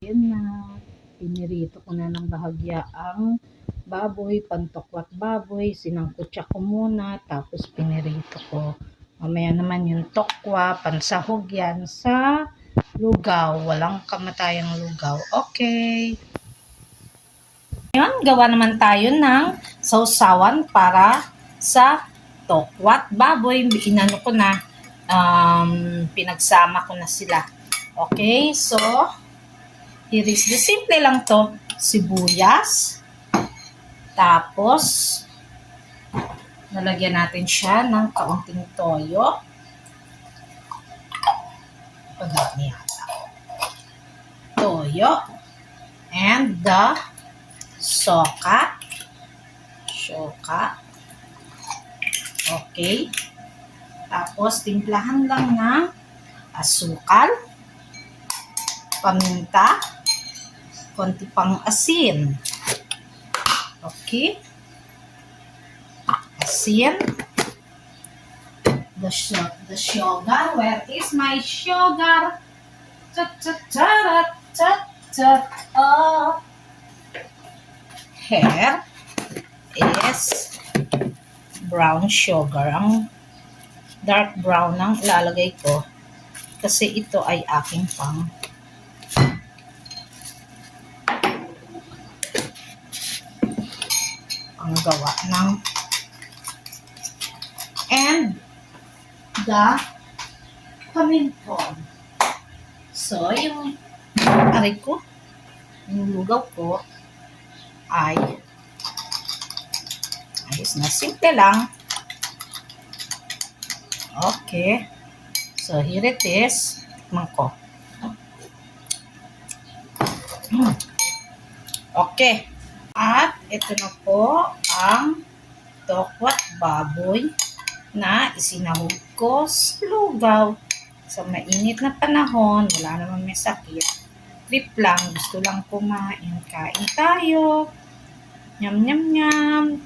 Yun na, pinirito ko na ng bahagya ang baboy, pantokwat baboy, sinangkutsa ko muna, tapos pinirito ko. Mamaya naman yung tokwa, pansahog yan sa lugaw, walang kamatayang lugaw. Okay. Ngayon, gawa naman tayo ng sausawan para sa tokwat baboy. Inano ko na, pinagsama ko na sila. Okay, so, here is the simple lang to. Sibuyas. Tapos, nalagyan natin siya ng kaunting toyo. Pagdami yata. Toyo. And the soka. Okay. Tapos, timplahan lang ng asukal, paminta, konti pang asin. Okay. Asin. The sugar. Where is my sugar? Oh. Here is brown sugar. Ang dark brown ang ilalagay ko kasi ito ay aking pang gawa ng and the paminton. So, yung aray ko, yung lugaw ko ay ayos na, simple lang. Okay. So, here it is. Tikman ko. Okay. At ito na po ang tokwat baboy na isinahog ko sa lugaw. Sa mainit na panahon, wala naman may sakit. Trip lang, gusto lang kumain. Kain tayo. Nyam, nyam, nyam.